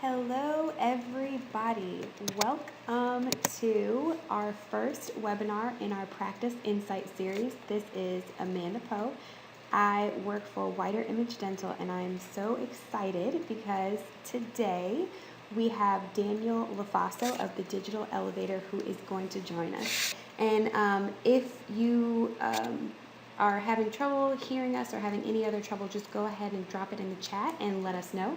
Hello everybody. Welcome to our first webinar in our Practice Insight series. This is Amanda Poe. I work for Wider Image Dental and I'm so excited because today we have Daniel LaFaso of the Digital Elevator who is going to join us. And if you are having trouble hearing us or having any other trouble, just go ahead and drop it in the chat and let us know.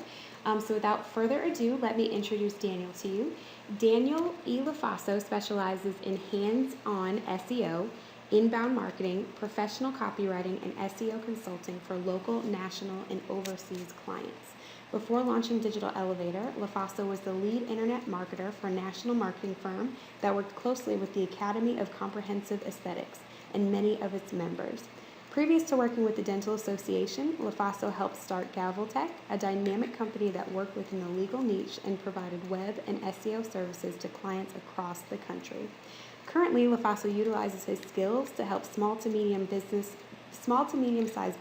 So without further ado, let me introduce Daniel to you. Daniel E. LaFaso specializes in hands-on SEO, inbound marketing, professional copywriting, and SEO consulting for local, national, and overseas clients. Before launching Digital Elevator, LaFaso was the lead internet marketer for a national marketing firm that worked closely with the Academy of Comprehensive Aesthetics and many of its members. Previous to working with the Dental Association, LaFaso helped start Gaveltech, a dynamic company that worked within the legal niche and provided web and SEO services to clients across the country. Currently, LaFaso utilizes his skills to help small to medium-sized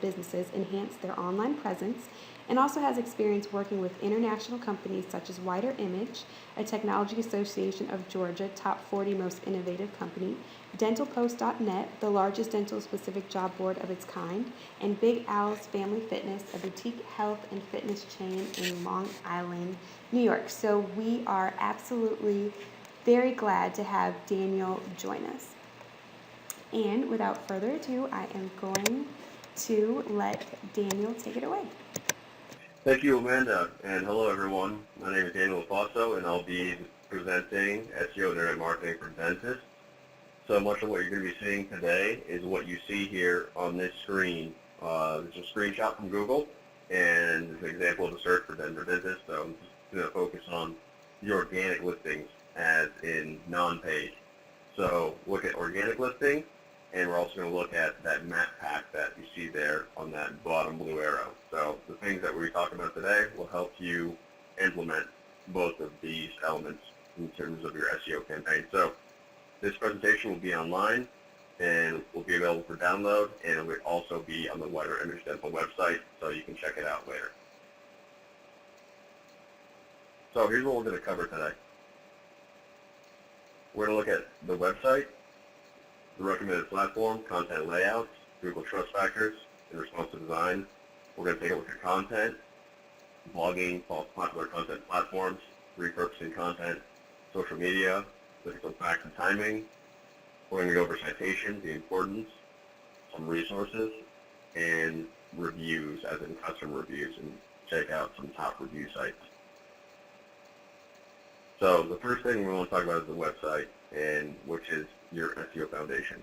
businesses enhance their online presence, and also has experience working with international companies such as Wider Image, a Technology Association of Georgia top 40 most innovative company, DentalPost.net, the largest dental-specific job board of its kind, and Big Al's Family Fitness, a boutique health and fitness chain in Long Island, New York. So we are absolutely very glad to have Daniel join us. And without further ado, I am going to let Daniel take it away. Thank you, Amanda, and hello, everyone. My name is Daniel LaFaso, and I'll be presenting SEO Internet Marketing for Dentists. So much of what you're going to be seeing today is what you see here on this screen. It's a screenshot from Google, and it's an example of a search for Denver dentist. So I'm just going to focus on the organic listings as in non-paid. So look at organic listings, and we're also going to look at that map pack that you see there on that bottom blue arrow. So the things that we're talking about today will help you implement both of these elements in terms of your SEO campaign. So this presentation will be online and will be available for download, and it will also be on the Wider Image Dental website, so you can check it out later. So here's what we're going to cover today. We're going to look at the website, the recommended platform, content layouts, Google trust factors, and responsive design. We're going to take a look at content, blogging, popular content platforms, repurposing content, social media, look at some facts and timing. We're going to go over citations, the importance, some resources, and reviews, as in customer reviews, and check out some top review sites. So the first thing we want to talk about is the website, and which is your SEO foundation.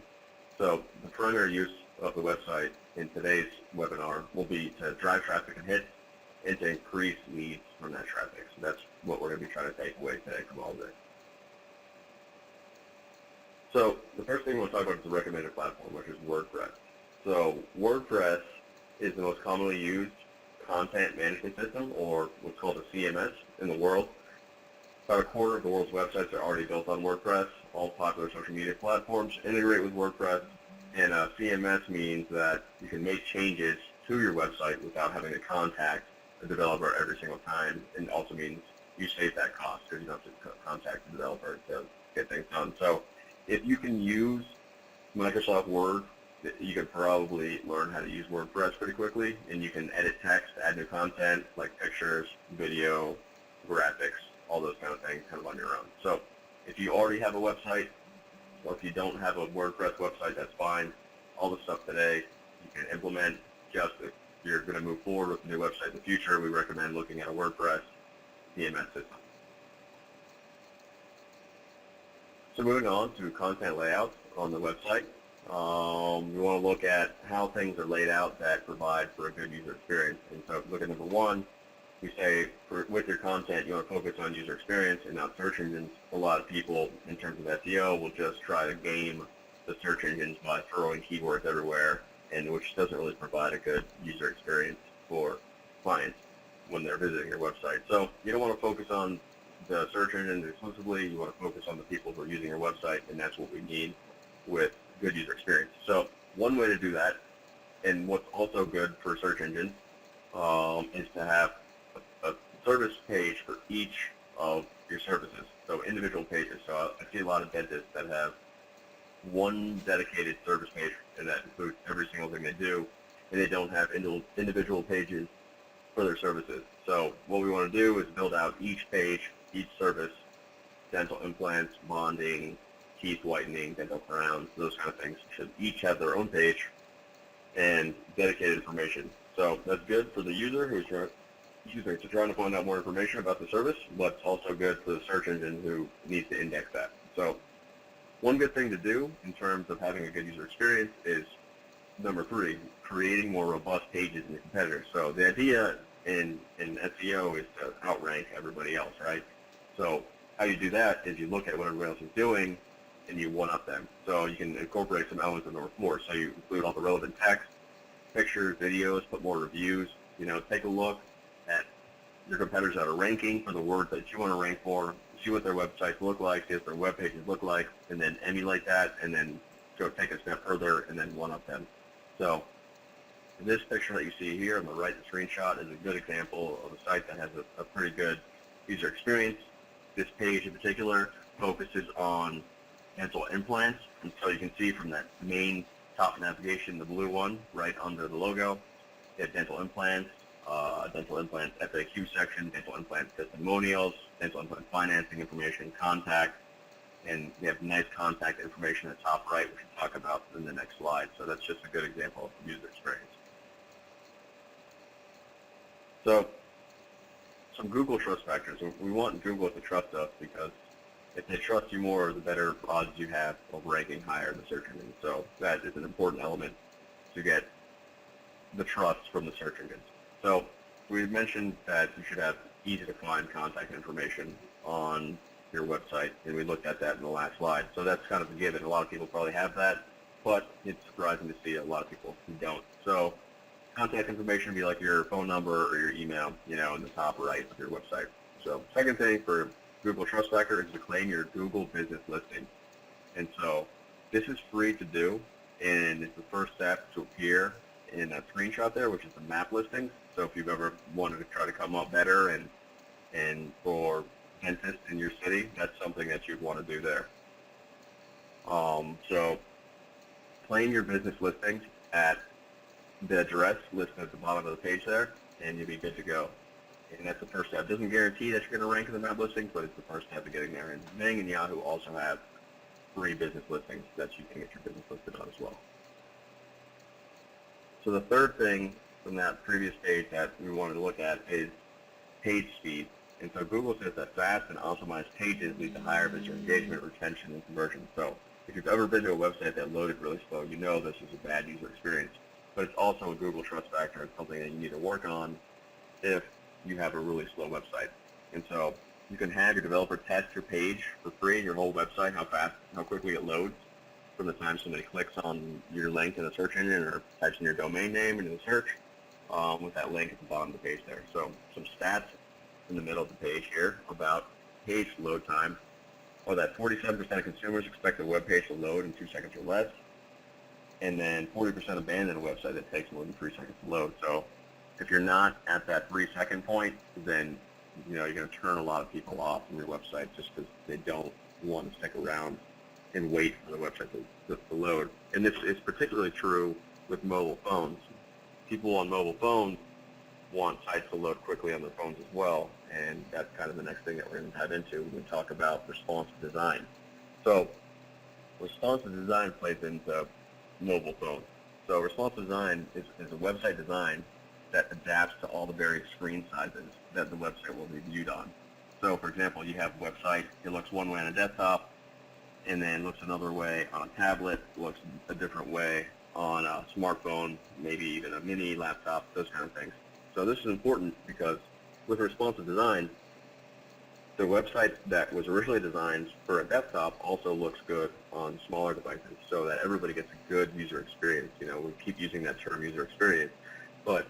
So the primary use of the website in today's webinar will be to drive traffic and hits and to increase leads from that traffic. So that's what we're going to be trying to take away today from all of this. So the first thing we want to talk about is the recommended platform, which is WordPress. So WordPress is the most commonly used content management system, or what's called a CMS, in the world. About a quarter of the world's websites are already built on WordPress. All popular social media platforms integrate with WordPress, and a CMS means that you can make changes to your website without having to contact a developer every single time, and also means you save that cost because you don't have to contact the developer to get things done. So if you can use Microsoft Word, you can probably learn how to use WordPress pretty quickly, and you can edit text, add new content like pictures, video, graphics, all those kind of things kind of on your own. So if you already have a website, or if you don't have a WordPress website, that's fine. All the stuff today you can implement. Just if you're going to move forward with a new website in the future, we recommend looking at a WordPress CMS system. So moving on to content layouts on the website, we want to look at how things are laid out that provide for a good user experience. And so look at number one. We say with your content, you want to focus on user experience and not search engines. A lot of people, in terms of SEO, will just try to game the search engines by throwing keywords everywhere, and which doesn't really provide a good user experience for clients when they're visiting your website. So you don't want to focus on the search engines exclusively. You want to focus on the people who are using your website, and that's what we need with good user experience. So one way to do that, and what's also good for search engines, is to have a service page for each of your services, so individual pages. So I see a lot of dentists that have one dedicated service page, and that includes every single thing they do, and they don't have individual pages for their services. So what we want to do is build out each page, each service, dental implants, bonding, teeth whitening, dental crowns, those kind of things should each have their own page and dedicated information. So that's good for the user who's trying to find out more information about the service, but it's also good for the search engine who needs to index that. So one good thing to do in terms of having a good user experience is, number 3, creating more robust pages than the competitors. So the idea in SEO is to outrank everybody else, right? So how you do that is you look at what everybody else is doing and you one-up them. So you can incorporate some elements of number 4. So you include all the relevant text, pictures, videos, put more reviews. Take a look at your competitors that are ranking for the words that you want to rank for, see what their websites look like, see what their web pages look like, and then emulate that, and then go take a step further and then one-up them. So this picture that you see here on the right, the screenshot, is a good example of a site that has a pretty good user experience. This page in particular focuses on dental implants, and so you can see from that main top navigation, the blue one right under the logo, you have dental implants FAQ section, dental implant testimonials, dental implant financing information, contact, and we have nice contact information at the top right, which we'll talk about in the next slide. So that's just a good example of user experience. So some Google trust factors. We want Google to trust us because if they trust you more, the better odds you have of ranking higher in the search engine. So that is an important element to get the trust from the search engines. So we mentioned that you should have easy to find contact information on your website, and we looked at that in the last slide. So that's kind of a given. A lot of people probably have that, but it's surprising to see a lot of people who don't. So contact information would be like your phone number or your email, in the top right of your website. So second thing for Google Trust Factor is to claim your Google business listing. And so this is free to do, and it's the first step to appear in that screenshot there, which is the map listings. So if you've ever wanted to try to come up better and for dentists in your city, that's something that you'd want to do there. So claim your business listings at the address listed at the bottom of the page there, and you'll be good to go. And that's the first step. It doesn't guarantee that you're going to rank in the map listings, but it's the first step to getting there. And Bing and Yahoo also have free business listings that you can get your business listed on as well. So the third thing from that previous page that we wanted to look at is page speed. And so Google says that fast and optimized pages lead to higher visitor engagement, retention, and conversion. So if you've ever been to a website that loaded really slow, you know this is a bad user experience. But it's also a Google Trust Factor. It's something that you need to work on if you have a really slow website. And so you can have your developer test your page for free, your whole website, how quickly it loads from the time somebody clicks on your link in the search engine or types in your domain name into the search with that link at the bottom of the page there. So some stats in the middle of the page here about page load time are that 47% of consumers expect a web page to load in 2 seconds or less, and then 40% abandon a website that takes more than 3 seconds to load. So if you're not at that 3-second point, then you're going to turn a lot of people off from your website just because they don't want to stick around and wait for the website to load. And this is particularly true with mobile phones. People on mobile phones want sites to load quickly on their phones as well, and that's kind of the next thing that we're going to dive into when we talk about responsive design. So responsive design plays into mobile phones. So responsive design is a website design that adapts to all the various screen sizes that the website will be viewed on. So for example, you have a website, it looks one way on a desktop, and then looks another way on a tablet, looks a different way on a smartphone, maybe even a mini laptop, those kind of things. So this is important because with responsive design, the website that was originally designed for a desktop also looks good on smaller devices so that everybody gets a good user experience. We keep using that term user experience, but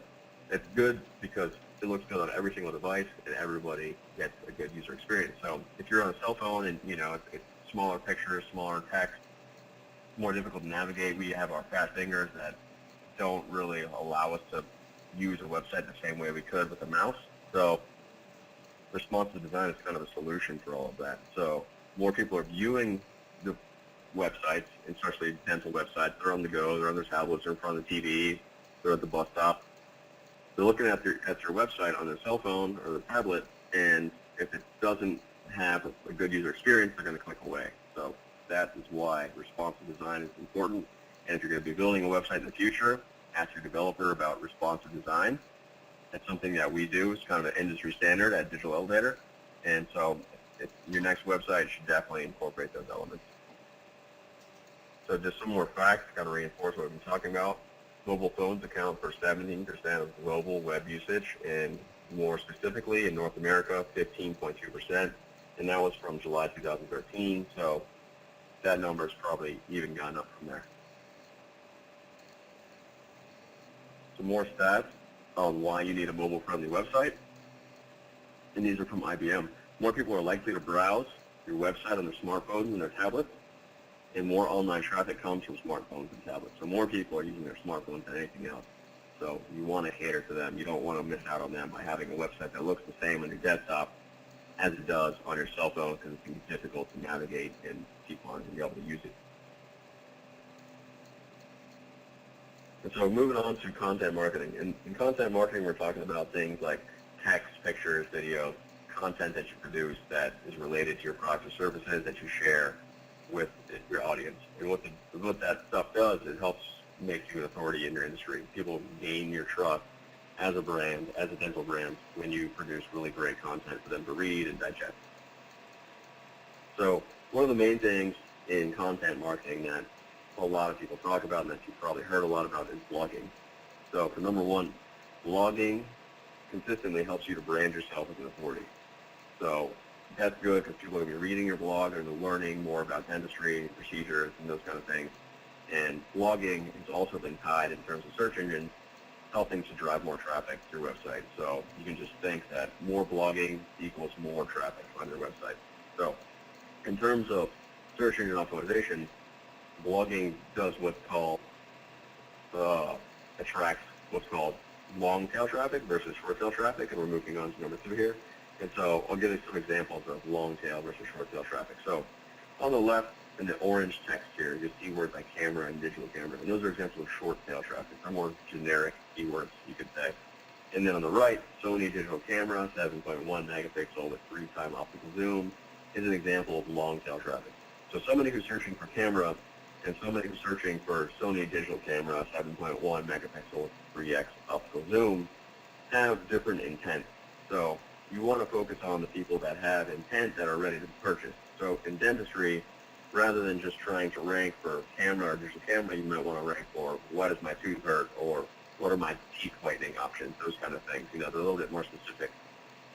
it's good because it looks good on every single device and everybody gets a good user experience. So if you're on a cell phone and it's smaller pictures, smaller text, more difficult to navigate. We have our fat fingers that don't really allow us to use a website the same way we could with a mouse. So responsive design is kind of a solution for all of that. So more people are viewing the websites, especially dental websites. They're on the go, they're on their tablets, they're in front of the TV, they're at the bus stop. They're looking at your website on their cell phone or their tablet, and if it doesn't have a good user experience, they're going to click away. So that is why responsive design is important. And if you're going to be building a website in the future, ask your developer about responsive design. That's something that we do. It's kind of an industry standard at Digital Elevator. And so your next website should definitely incorporate those elements. So just some more facts, kind of reinforce what we've been talking about. Mobile phones account for 17% of global web usage, and more specifically in North America, 15.2%. And that was from July 2013. So that number has probably even gone up from there. Some more stats on why you need a mobile-friendly website, and these are from IBM. More people are likely to browse your website on their smartphones and their tablets, and more online traffic comes from smartphones and tablets. So more people are using their smartphones than anything else. So you want to cater to them. You don't want to miss out on them by having a website that looks the same on your desktop as it does on your cell phone, because it can be difficult to navigate and people aren't going to be able to use it. And so moving on to content marketing. In content marketing, we're talking about things like text, pictures, videos, content that you produce that is related to your products or services that you share with your audience. And what that stuff does, it helps make you an authority in your industry. People gain your trust as a brand, as a dental brand, when you produce really great content for them to read and digest. So one of the main things in content marketing that a lot of people talk about and that you've probably heard a lot about is blogging. So for number one, blogging consistently helps you to brand yourself as an authority. So that's good because people are going to be reading your blog and they're learning more about dentistry, procedures, and those kind of things. And blogging has also been tied in terms of search engines, helping to drive more traffic to your website. So you can just think that more blogging equals more traffic on your website. So in terms of search engine optimization, blogging does what's called, attracts what's called long tail traffic versus short tail traffic, and we're moving on to number 2 here. And so I'll give you some examples of long tail versus short tail traffic. So on the left in the orange text here, you see words like camera and digital camera, and those are examples of short tail traffic. They're more generic keywords, you could say. And then on the right, Sony digital camera, 7.1 megapixel with 3-time optical zoom, is an example of long tail traffic. So somebody who's searching for camera and somebody who's searching for Sony digital camera, 7.1 megapixel with 3x optical zoom, have different intent. So you want to focus on the people that have intent that are ready to purchase. So in dentistry, rather than just trying to rank for camera or digital camera, you might want to rank for what is my tooth hurt or what are my teeth whitening options, those kind of things. You know, they're a little bit more specific.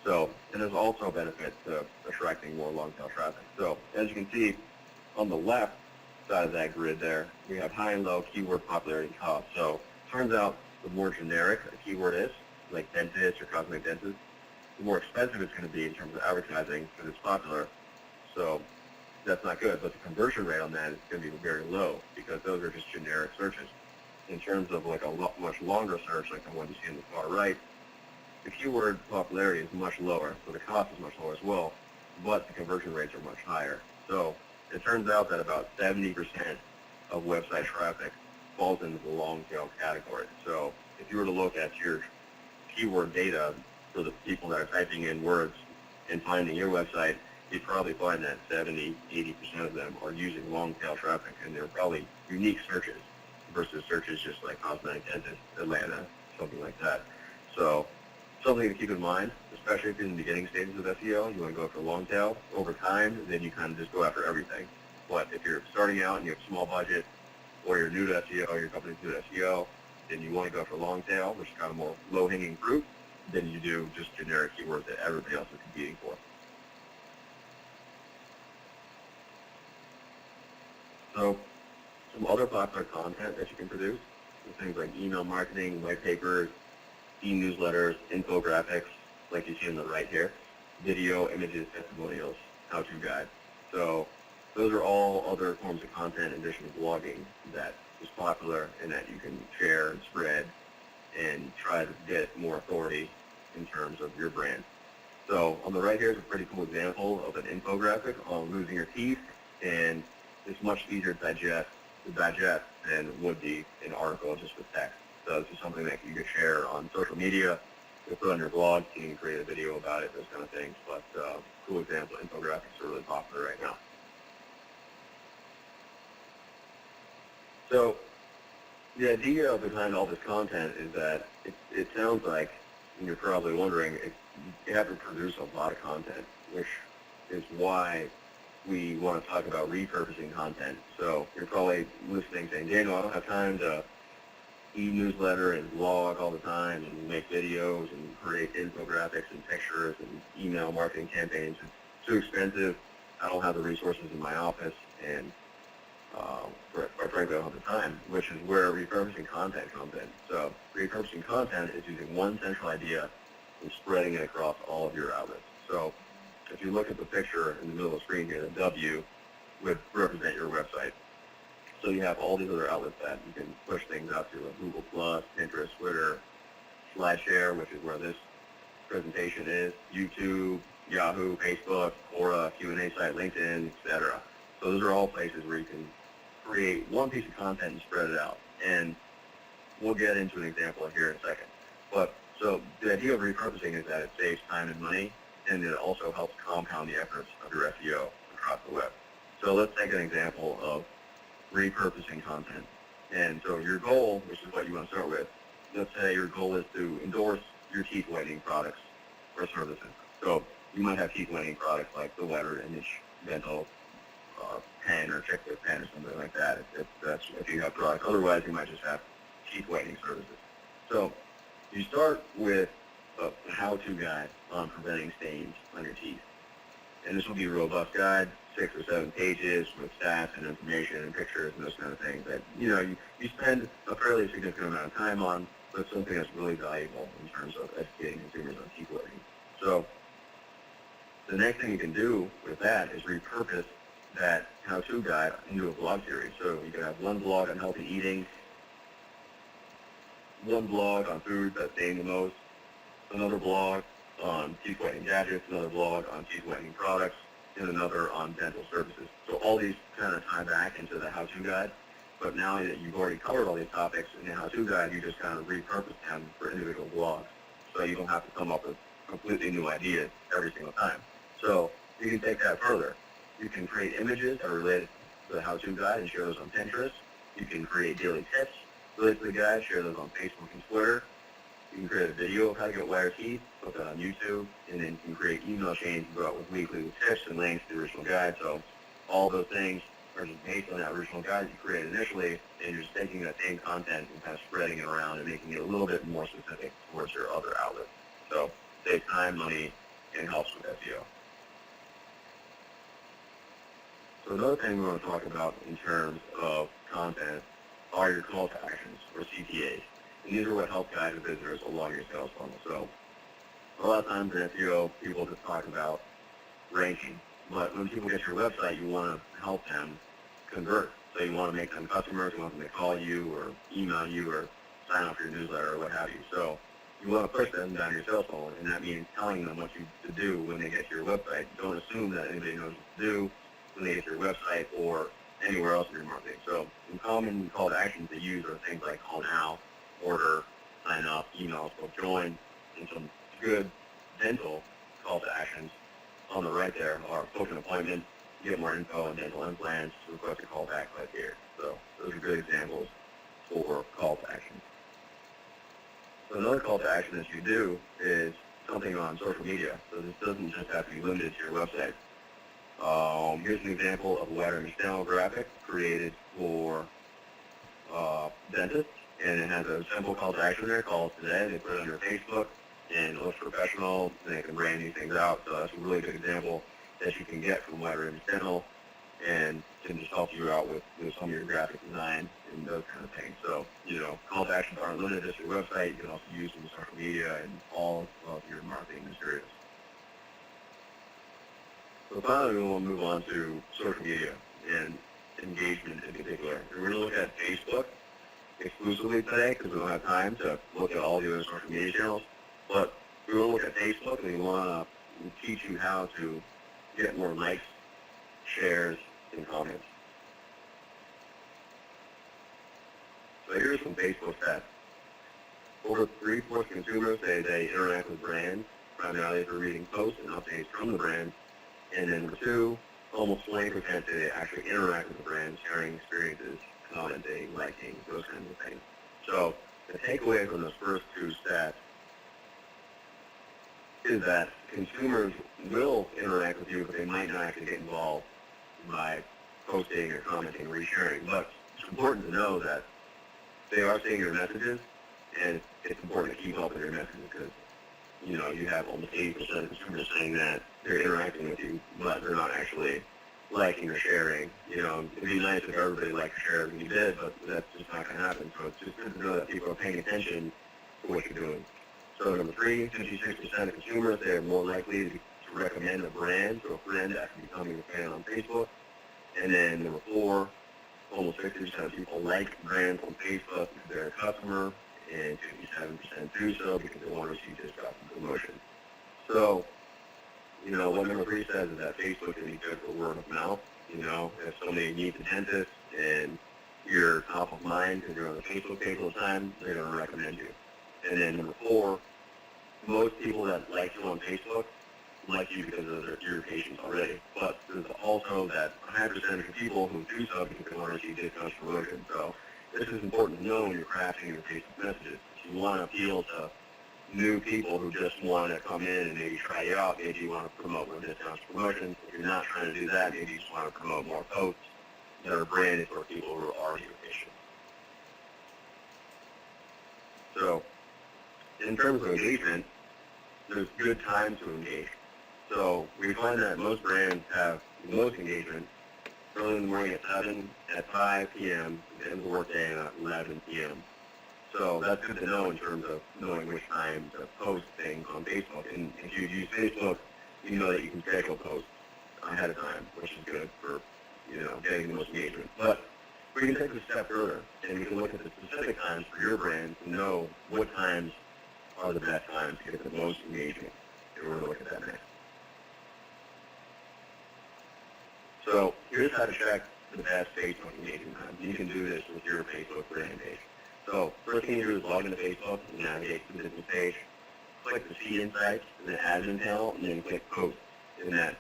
So, and there's also a benefit to attracting more long-tail traffic. So as you can see on the left side of that grid there, we have high and low keyword popularity and cost. So it turns out the more generic a keyword is, like dentist or cosmetic dentist, the more expensive it's going to be in terms of advertising because it's popular. So that's not good, but the conversion rate on that is going to be very low because those are just generic searches. In terms of like a much longer search, like the one you see in the far right, the keyword popularity is much lower, so the cost is much lower as well, but the conversion rates are much higher. So it turns out that about 70% of website traffic falls into the long tail category. So if you were to look at your keyword data for the people that are typing in words and finding your website, you'd probably find that 70, 80% of them are using long tail traffic, and they're probably unique searches versus searches just like cosmetic dentist, Atlanta, something like that. So something to keep in mind, especially if you're in the beginning stages of SEO, you want to go for long tail. Over time, then you kind of just go after everything. But if you're starting out and you have a small budget, or you're new to SEO, or your company's new to SEO, then you want to go for long tail, which is kind of more low-hanging fruit, than you do just generic keywords that everybody else is competing for. So some other popular content that you can produce are things like email marketing, white papers, e-newsletters, infographics, like you see on the right here, video, images, testimonials, how-to guides. So those are all other forms of content in addition to blogging that is popular and that you can share and spread and try to get more authority in terms of your brand. So on the right here is a pretty cool example of an infographic on losing your teeth, and it's much easier to digest than would be an article just with text. So this is something that you could share on social media, you put on your blog, you can create a video about it, those kind of things. But cool example, infographics are really popular right now. So the idea behind all this content is that it sounds like, and you're probably wondering, you have to produce a lot of content, which is why we want to talk about repurposing content. So you're probably listening saying, Daniel, I don't have time to e-newsletter and blog all the time and make videos and create infographics and pictures and email marketing campaigns. It's too expensive. I don't have the resources in my office, and quite frankly, I don't have the time, which is where repurposing content comes in. So repurposing content is using one central idea and spreading it across all of your outlets. So if you look at the picture in the middle of the screen here, the W would represent your website. So you have all these other outlets that you can push things out to, like Google+, Pinterest, Twitter, SlideShare, which is where this presentation is, YouTube, Yahoo, Facebook, Quora, Q&A site, LinkedIn, etc. So those are all places where you can create one piece of content and spread it out. And we'll get into an example here in a second. But so the idea of repurposing is that it saves time and money, and it also helps compound the efforts of your SEO across the web. So let's take an example of repurposing content. And so your goal, which is what you want to start with, let's say your goal is to endorse your teeth whitening products or services. So you might have teeth whitening products like the Wetter Image Dental pen or Chick Fit pen or something like that, if you have products. Otherwise, you might just have teeth whitening services. So you start with a how-to guide on preventing stains on your teeth. And this will be a robust guide, 6 or 7 pages with stats and information and pictures and those kind of things that, you spend a fairly significant amount of time on, but something that's really valuable in terms of educating consumers on teeth whitening. So the next thing you can do with that is repurpose that how-to guide into a blog series. So you can have one blog on healthy eating, one blog on food that stain the most, another blog on teeth whitening gadgets, another blog on teeth whitening products, and another on dental services. So all these kind of tie back into the how-to guide, but now that you've already covered all these topics in the how-to guide, you just kind of repurpose them for individual blogs. So you don't have to come up with completely new ideas every single time. So you can take that further. You can create images that are related to the how-to guide and share those on Pinterest. You can create daily tips related to the guide, share those on Facebook and Twitter. You can create a video of how to get whiter teeth, put that on YouTube, and then you can create email chains with weekly tips and links to the original guide. So all those things are just based on that original guide that you created initially, and you're just taking that same content and kind of spreading it around and making it a little bit more specific towards your other outlets. So saves time, money, and helps with SEO. So another thing we want to talk about in terms of content are your call to actions, or CTAs. And these are what help guide the visitors along your sales funnel. So a lot of times in SEO, people just talk about ranking. But when people get to your website, you want to help them convert. So you want to make them customers, you want them to call you or email you or sign up for your newsletter or what have you. So you want to push them down your sales funnel, and that means telling them what to do when they get to your website. Don't assume that anybody knows what to do when they get to your website or anywhere else in your marketing. So some common call to actions they use are things like call now, order, sign up, email, so join, and some good dental call to actions on the right there are book an appointment, get more info on dental implants, request a call back right here. So those are good examples for call to actions. So another call to action that you do is something on social media. So this doesn't just have to be limited to your website. Here's an example of a Wetter Image Dental graphic created for dentists, and it has a simple call to action there, call us today. They put it on their Facebook, and it looks professional, and they can brand these things out. So that's a really good example that you can get from Wetter Image Dental, and can just help you out with some of your graphic design and those kind of things. So, call to actions aren't limited to your website. You can also use them in social media and all of your marketing materials. So finally, we want to move on to social media and engagement in particular. We're going to look at Facebook exclusively today because we don't have time to look at all the other social media channels. But we want to look at Facebook, and we want to and teach you how to get more likes, shares, and comments. So here's some Facebook stats. Over 3/4 consumers say they interact with brands primarily for reading posts and updates from the brand. And then number two, almost 20% say they actually interact with the brand, sharing experiences, commenting, liking, those kinds of things. So the takeaway from those first two stats is that consumers will interact with you, but they might not actually get involved by posting or commenting or resharing. But it's important to know that they are seeing your messages, and it's important to keep up with your messages because, you have almost 80% of consumers saying that they're interacting with you, but they're not actually liking or sharing. It'd be nice if everybody liked or shared when you did, but that's just not going to happen. So it's just good to know that people are paying attention to what you're doing. So number three, 56% of consumers, they're more likely to recommend a brand to a friend after becoming a fan on Facebook. And then number four, almost 50% of people like brands on Facebook because they're a customer, and 57% do so because they want to receive discounts and promotion. So, what number three says is that Facebook can be good for word of mouth. If somebody needs a dentist and you're top of mind because you're on the Facebook page all the time, they're going to recommend you. And then number four, most people that like you on Facebook like you because of your patients already. But there's also that high percentage of people who do so because they want to receive discounts and promotion. So this is important to know when you're crafting your Facebook messages. If you want to appeal to new people who just want to come in and maybe try you out, maybe you want to promote more discounts and promotions. If you're not trying to do that, maybe you just want to promote more posts that are branded for people who are already your patients. So in terms of engagement, there's good time to engage. So we find that most brands have the most engagement early in the morning at 7, at 5 p.m., the end of the workday at 11 p.m. So that's good to know in terms of knowing which time to post things on Facebook. And if you use Facebook, you know that you can schedule posts ahead of time, which is good for, getting the most engagement. But we can take it a step further, and we can look at the specific times for your brand to know what times are the best times to get the most engagement. And we're going to look at that next. So here's how to check the best Facebook engagement time. You can do this with your Facebook brand page. So first thing you do is log into Facebook and navigate to the business page. Click the See Insights and the Admin panel, and then click Post. And that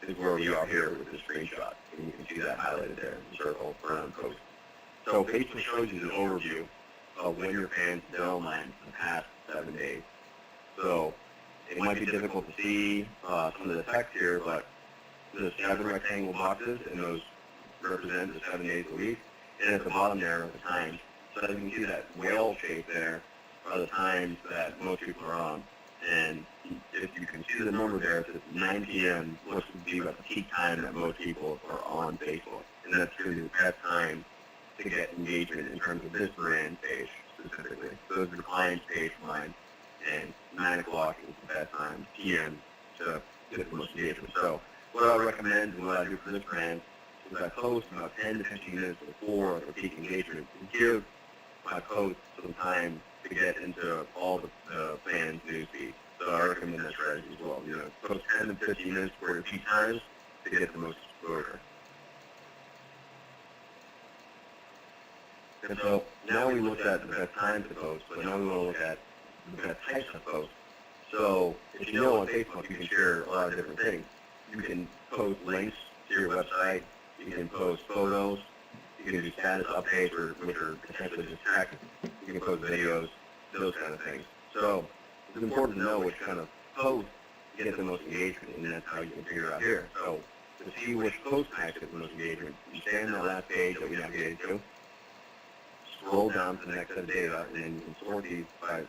is where we are here with the screenshot. And you can see that highlighted there in the circle around Post. So Facebook shows you an overview of when your fans have been online for the past 7 days. So it might be difficult to see some of the text here, but the 7 rectangle boxes, and those represent the 7 days a week. And at the bottom there are the times. So as you can see, that whale shape there are the times that most people are on. And if you can see the number there, it's 9 p.m., which would be about the peak time that most people are on Facebook. And that's going to be the best time to get engagement in terms of this brand page specifically. So those are the clients page for mine. And 9 o'clock is the best time, p.m., to get the most engagement. So what I recommend and what I do for this brand is I post about 10 to 15 minutes before the peak engagement to give my post some time to get into all the fans' news feeds. So I recommend that strategy as well. Post 10 to 15 minutes before your peak times to get the most exposure. And so now we looked at the best time to post, but now we want to look at the best types of posts. So if you know on Facebook, you can share a lot of different things. You can post links to your website. You can post photos. You can do status updates, which are potentially just text. You can post videos, those kind of things. So it's important to know which kind of post get the most engagement, and that's how you can figure out here. So to see which post types get the most engagement, you stay on that last page that we navigated to, scroll down to the next set of data, and then you can sort these by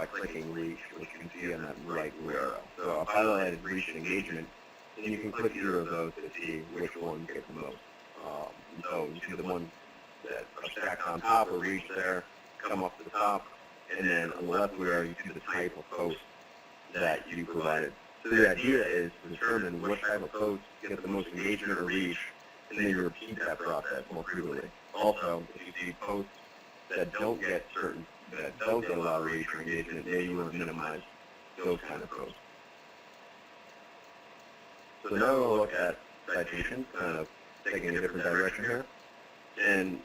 clicking reach, which you can see on that right URL. So I've highlighted reach and engagement, and you can click either of those to see which one gets the most. So you see the ones that are stacked on top or reach there, come up to the top, and then on the left where you see the type of post that you provided. So the idea is to determine which type of post gets the most engagement or reach, and then you repeat that process more frequently. Also, if you see posts that don't get a lot of reach or engagement, maybe you want to minimize those kind of posts. So now we'll look at citations, kind of taking a different direction here. And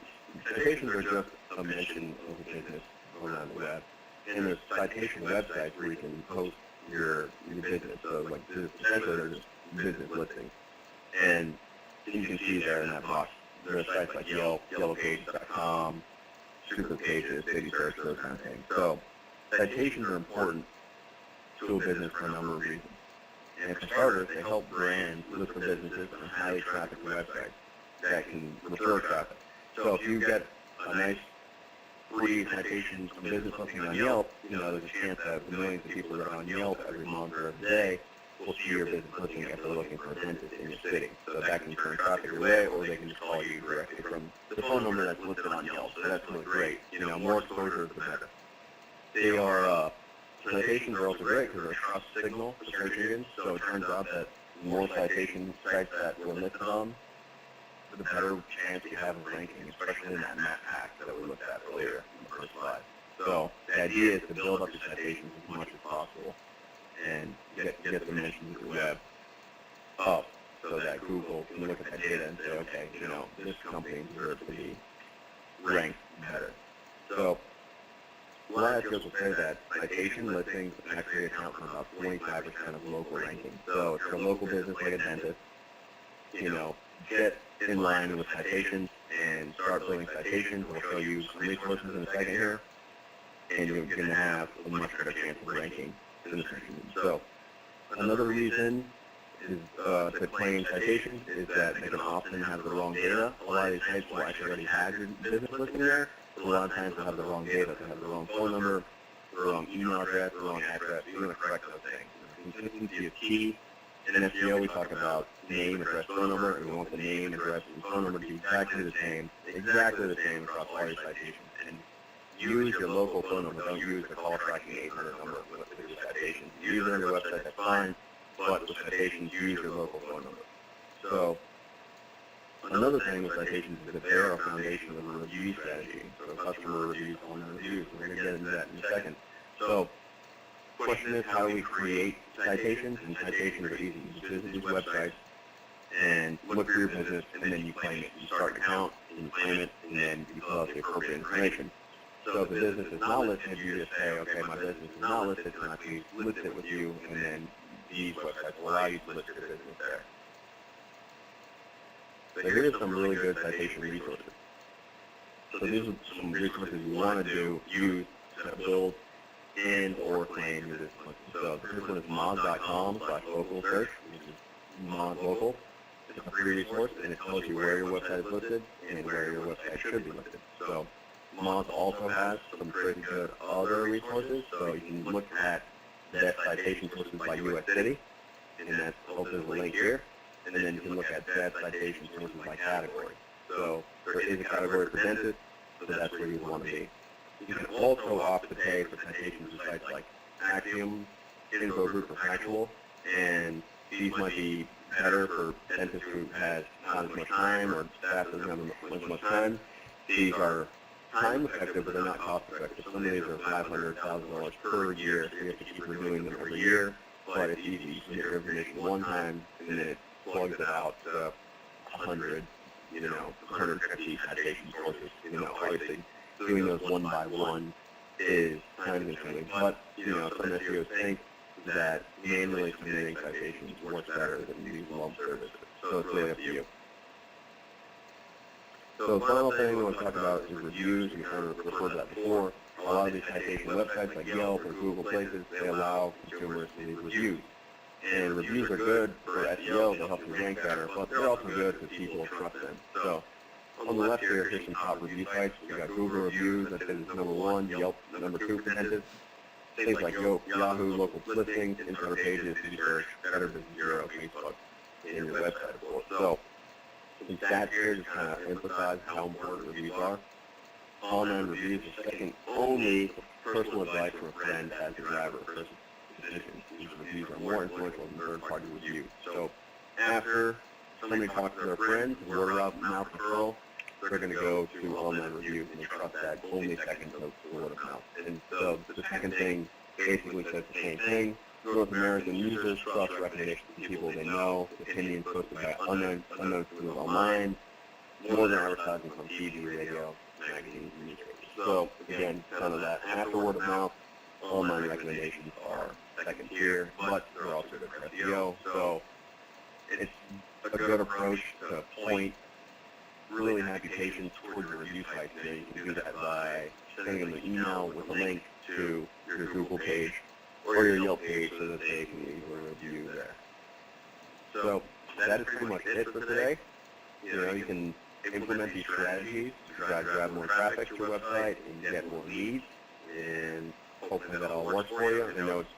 citations are just a mention of a business around the web. And there's citation websites where you can post your business. So like essentially they're just business listings. And you can see there in that box, there are sites like Yelp, yellowpages.com, Superpages, City Search, those kind of things. So citations are important to a business for a number of reasons. And for starters, they help brands look for businesses on highly trafficked websites that can refer traffic. So if you get a nice free citation from business listing on Yelp, there's a chance that the millions of people that are on Yelp every month or every day will see your business listing if they're looking for a dentist in your city. So that can turn traffic your way, or they can just call you directly from the phone number that's listed on Yelp. So that's really great. More exposure, the better. They are, citations are also great because they're a trust signal for search engines. So it turns out that the more citation sites that we're listed on, the better chance you have of ranking, especially in that map pack that we looked at earlier in the first slide. So the idea is to build up your citations as much as possible and get the mentions of the web up so that Google can look at that data and say, okay, this company deserves to be ranked better. So a lot of skills will say that citation listings actually account for about 25% of local ranking. So if you're a local business like a dentist, get in line with citations and start building citations. We'll show you some resources in a second here, and you're going to have a much better chance of ranking in the search engine. So another reason is to claim citations is that they can often have the wrong data. A lot of these sites will actually already have your business listing there, but a lot of times they'll have the wrong data. They'll have the wrong phone number, the wrong email address, the wrong address. You're going to correct those things. Consistency is key. In SEO, we talk about name, address, phone number, and we want the name, address, and phone number to be exactly the same across all your citations. And use your local phone number. Don't use the call tracking 800 number with your citations. Use it on your website, that's fine, but with citations, use your local phone number. So another thing with citations is that they're a foundation of a review strategy. So customer reviews, online reviews. We're going to get into that in a second. So the question is, how do we create citations? And citations are easy. You visit these websites and look for your business, and then you claim it. You start an account, and you claim it, and then you fill out the appropriate information. So if the business is not listed, you just say, okay, my business is not listed, can I please list it with you? And then these websites will allow you to list your business there. So here's some really good citation resources. So these are some resources you want to use to build and or claim your business. So this one is moz.com/local search, which is Moz Local. It's a free resource, and it tells you where your website is listed and where your website should be listed. So Moz also has some pretty good other resources, so you can look at best citation sources by U.S. city, and that's also the link here. And then you can look at best citation sources by category. So there is a category for dentists, so that's where you want to be. You can also opt to pay for citations to sites like Axiom, Info Group, or Factual, and these might be better for dentists who has not as much time or staff doesn't have as much time. These are time effective, but they're not cost effective. Some of these are $500,000 per year, so you have to keep renewing them every year, but it's easy. You can get your information one time, and then it plugs it out to 100, 150 citation sources. Obviously, doing those one by one is time consuming, but some SEOs think that manually submitting citations works better than these lump services. So it's really up to you. So the final thing we want to talk about is reviews. We kind of referred to that before. A lot of these citation websites like Yelp or Google Places, they allow consumers to leave reviews. And reviews are good for SEO. They'll help you rank better, but they're also good because people trust them. So on the left here, here's some top review sites. We've got Google reviews, that is number 1, Yelp number 2 for dentists. Things like Yahoo, local listings, Instagram pages, City Search, Better Business Bureau, Facebook, and your website, of course. So some stats here just kind of emphasize how important reviews are. Online reviews are second only to personal advice from a friend as a driver or physician. These reviews are more influential than third-party reviews. So after somebody talks to their friends, word of mouth referral, they're going to go to online reviews, and they trust that only second to word of mouth. And so the second thing basically says the same thing. North American users trust recommendations from people they know, opinions posted by unknown people online, more than advertisements on TV, radio, magazines, and newspapers. So again, kind of that after word of mouth, online recommendations are second tier, but they're also good for SEO. So it's a good approach to point really happy patients towards your review site. So you can do that by sending them an email with a link to your Google page or your Yelp page so that they can leave a review there. So that is pretty much it for today. You can implement these strategies to try to drive more traffic to your website and get more leads, and hopefully that all works for you. I know it's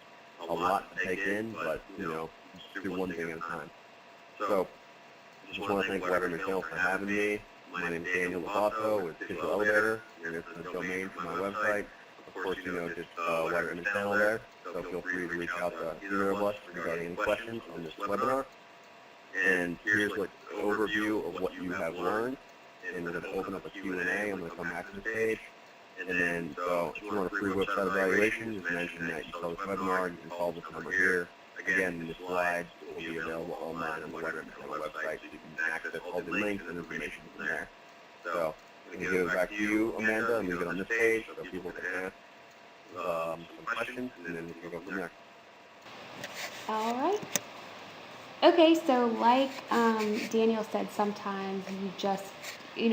a lot to take in, but just do one thing at a time. So I just want to thank Whiter McHale for having me. My name is Daniel Lasasso with Digital Elevator, and it's the domain for my website. Of course, just Whiter McHale there, so feel free to reach out to either of us regarding any questions on this webinar. And here's an overview of what you have learned, and we're going to open up a Q&A. I'm going to come back to this page. And then, so if you want a free website evaluation, just mention that you saw this webinar, you can call this number here. Again, the slides will be available online on the Whiter McHale website, so you can access all the links and information from there. So I'm going to give it back to you, Amanda, and leave it on this page so people can ask some questions, and then we can go from there. All right. Okay, so like Daniel said, sometimes you just,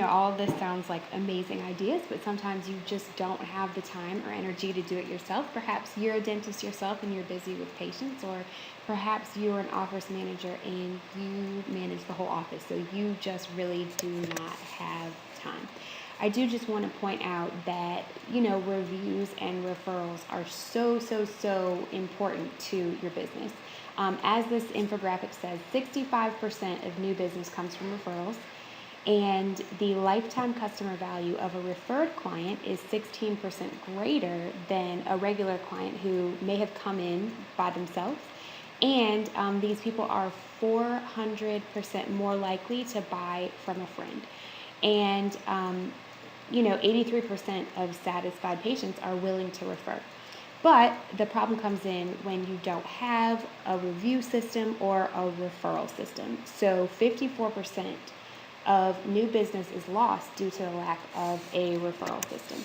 all of this sounds like amazing ideas, but sometimes you just don't have the time or energy to do it yourself. Perhaps you're a dentist yourself and you're busy with patients, or perhaps you're an office manager and you manage the whole office, so you just really do not have time. I do just want to point out that, reviews and referrals are so important to your business. As this infographic says, 65% of new business comes from referrals, and the lifetime customer value of a referred client is 16% greater than a regular client who may have come in by themselves. And these people are 400% more likely to buy from a friend. And 83% of satisfied patients are willing to refer. But the problem comes in when you don't have a review system or a referral system. So 54% of new business is lost due to the lack of a referral system.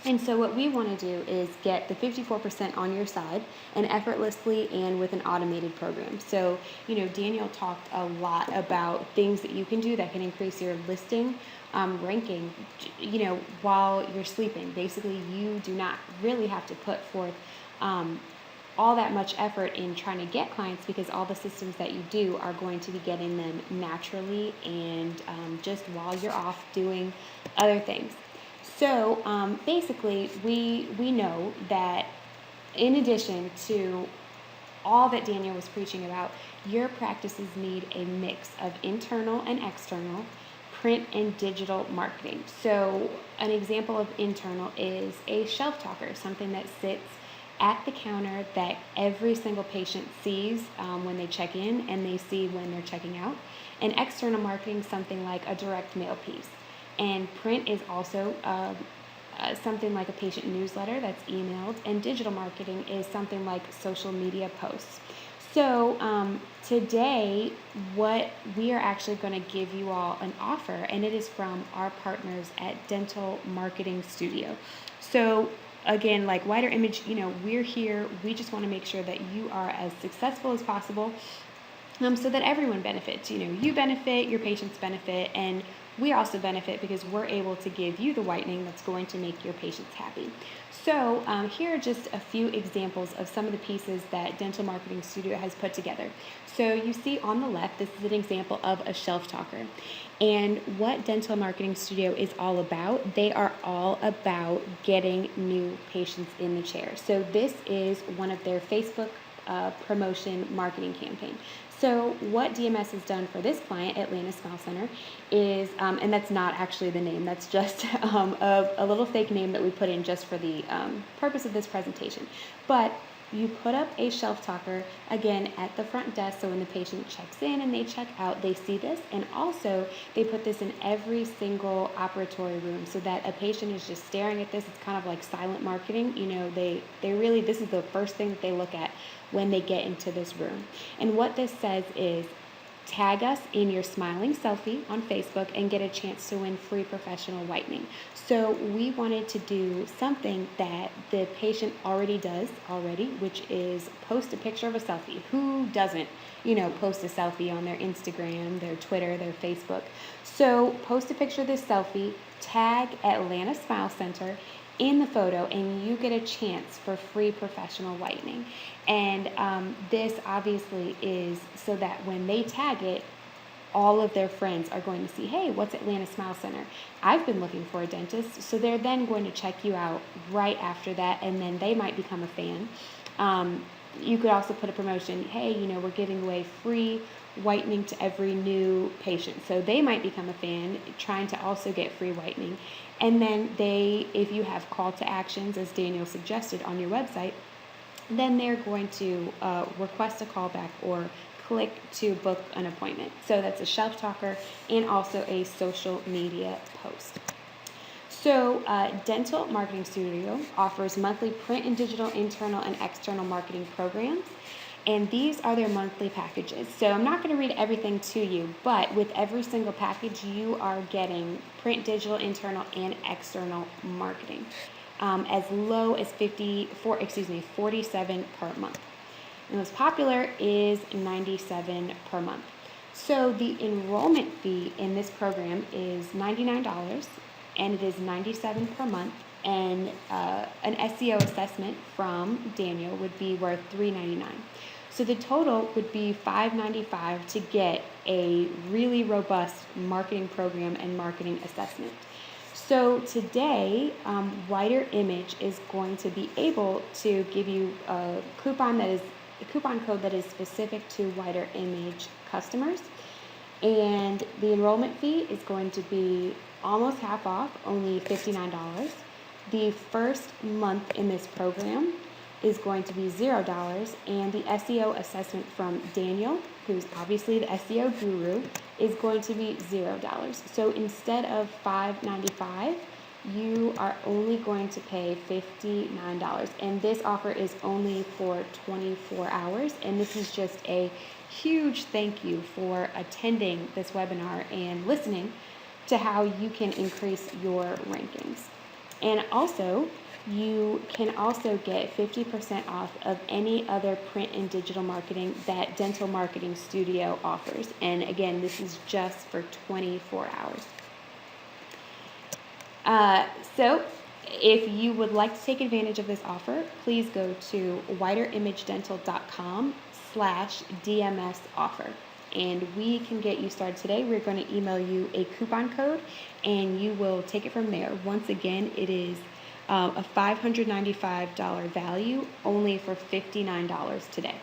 And so what we want to do is get the 54% on your side and effortlessly and with an automated program. So, Daniel talked a lot about things that you can do that can increase your listing ranking, while you're sleeping. Basically, you do not really have to put forth all that much effort in trying to get clients, because all the systems that you do are going to be getting them naturally and just while you're off doing other things. So basically, we know that in addition to all that Daniel was preaching about, your practices need a mix of internal and external, print and digital marketing. So an example of internal is a shelf talker, something that sits at the counter that every single patient sees when they check in and they see when they're checking out. And external marketing, something like a direct mail piece. And print is also something like a patient newsletter that's emailed, and digital marketing is something like social media posts. So today, what we are actually going to give you all an offer, and it is from our partners at Dental Marketing Studio. So again, like Whiter Image, we're here. We just want to make sure that you are as successful as possible, so that everyone benefits. You benefit, your patients benefit, and we also benefit because we're able to give you the whitening that's going to make your patients happy. So here are just a few examples of some of the pieces that Dental Marketing Studio has put together. So you see on the left, this is an example of a shelf talker. And what Dental Marketing Studio is all about, they are all about getting new patients in the chair. So this is one of their Facebook promotion marketing campaign. So what DMS has done for this client, Atlanta Smile Center, is, and that's not actually the name, that's just a little fake name that we put in just for the purpose of this presentation. But You put up a shelf talker, again, at the front desk, so when the patient checks in and they check out, they see this. And also, they put this in every single operatory room so that a patient is just staring at this. It's kind of like silent marketing. You know, they really, this is the first thing that they look at when they get into this room. And what this says is, tag us in your smiling selfie on Facebook and get a chance to win free professional whitening. So we wanted to do something that the patient already does, which is post a picture of a selfie. Who doesn't, post a selfie on their Instagram, their Twitter, their Facebook? So post a picture of this selfie, tag Atlanta Smile Center in the photo, and you get a chance for free professional whitening. And this obviously is so that when they tag it, all of their friends are going to see, hey, what's Atlanta Smile Center? I've been looking for a dentist. So they're then going to check you out right after that, and then they might become a fan. You could also put a promotion, hey, we're giving away free whitening to every new patient. So they might become a fan, trying to also get free whitening. And then if you have call to actions, as Daniel suggested on your website, then they're going to request a callback or click to book an appointment. So that's a shelf talker and also a social media post. So Dental Marketing Studio offers monthly print and digital internal and external marketing programs. And these are their monthly packages. So I'm not going to read everything to you, but with every single package, you are getting print, digital, internal, and external marketing as low as $47 per month. The most popular is $97 per month. So the enrollment fee in this program is $99, and it is $97 per month. And an SEO assessment from Daniel would be worth $399. So the total would be $595 to get a really robust marketing program and marketing assessment. So today, Wider Image is going to be able to give you a coupon code that is specific to Wider Image customers. And the enrollment fee is going to be almost half off, only $59. The first month in this program is going to be $0, and the SEO assessment from Daniel, who's obviously the SEO guru, is going to be $0. So instead of $595, you are only going to pay $59. And this offer is only for 24 hours. And this is just a huge thank you for attending this webinar and listening to how you can increase your rankings. And also, you can also get 50% off of any other print and digital marketing that Dental Marketing Studio offers. And again, this is just for 24 hours. So if you would like to take advantage of this offer, please go to widerimagedental.com/DMS offer. And we can get you started today. We're going to email you a coupon code, and you will take it from there. Once again, it is a $595 value, only for $59 today.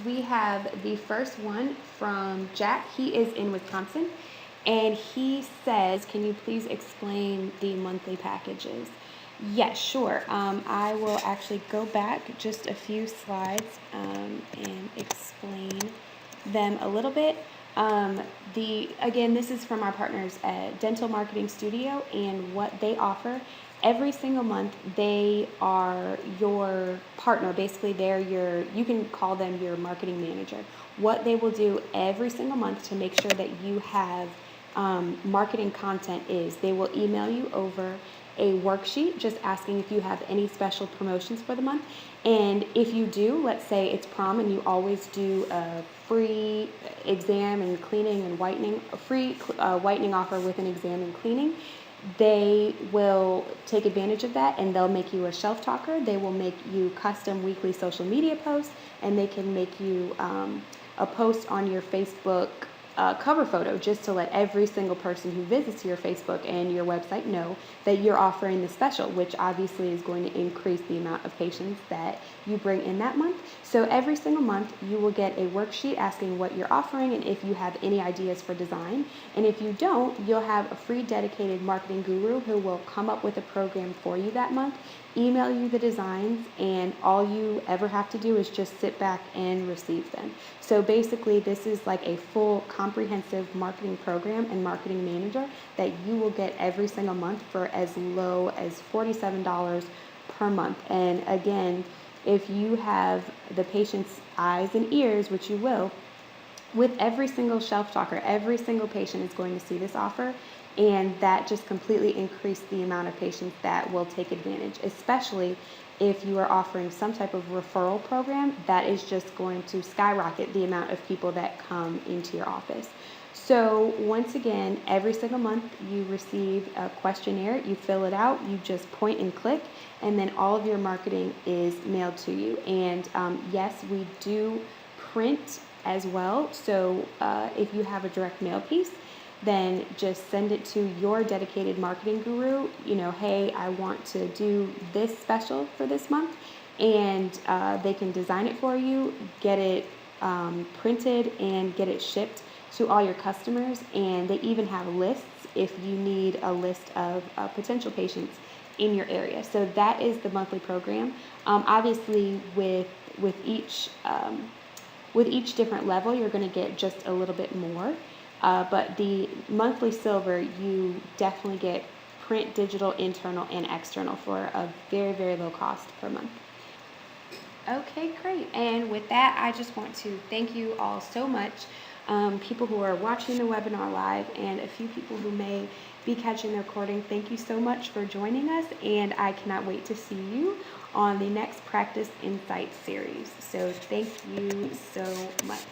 We have the first one from Jack. He is in Wisconsin, and he says, can you please explain the monthly packages? Yes, sure. I will actually go back just a few slides and explain them a little bit. Again, this is from our partners at Dental Marketing Studio, and what they offer every single month, they are your partner. Basically, you can call them your marketing manager. What they will do every single month to make sure that you have marketing content is they will email you over a worksheet just asking if you have any special promotions for the month. And if you do, let's say it's prom and you always do a free exam and cleaning and whitening, a free whitening offer with an exam and cleaning, they will take advantage of that, and they'll make you a shelf talker. They will make you custom weekly social media posts, and they can make you a post on your Facebook cover photo just to let every single person who visits your Facebook and your website know that you're offering the special, which obviously is going to increase the amount of patients that you bring in that month. So every single month you will get a worksheet asking what you're offering and if you have any ideas for design. And if you don't, you'll have a free dedicated marketing guru who will come up with a program for you that month, email you the designs, and all you ever have to do is just sit back and receive them. So basically this is like a full comprehensive marketing program and marketing manager that you will get every single month for as low as $47 per month. And again, if you have the patient's eyes and ears, which you will, with every single shelf talker, every single patient is going to see this offer, and that just completely increased the amount of patients that will take advantage, especially if you are offering some type of referral program. That is just going to skyrocket the amount of people that come into your office. So once again, every single month you receive a questionnaire, you fill it out, you just point and click, and then all of your marketing is mailed to you. And yes, we do print as well. So if you have a direct mail piece, then just send it to your dedicated marketing guru. You know, hey, I want to do this special for this month, and they can design it for you, get it printed, and get it shipped to all your customers. And they even have lists if you need a list of potential patients in your area. So that is the monthly program. Obviously, with each different level, you're going to get just a little bit more. But the monthly silver, you definitely get print, digital, internal, and external for a very, very low cost per month. Okay, great. And with that, I just want to thank you all so much. People who are watching the webinar live and a few people who may be catching the recording, thank you so much for joining us, and I cannot wait to see you on the next Practice Insights series. So thank you so much.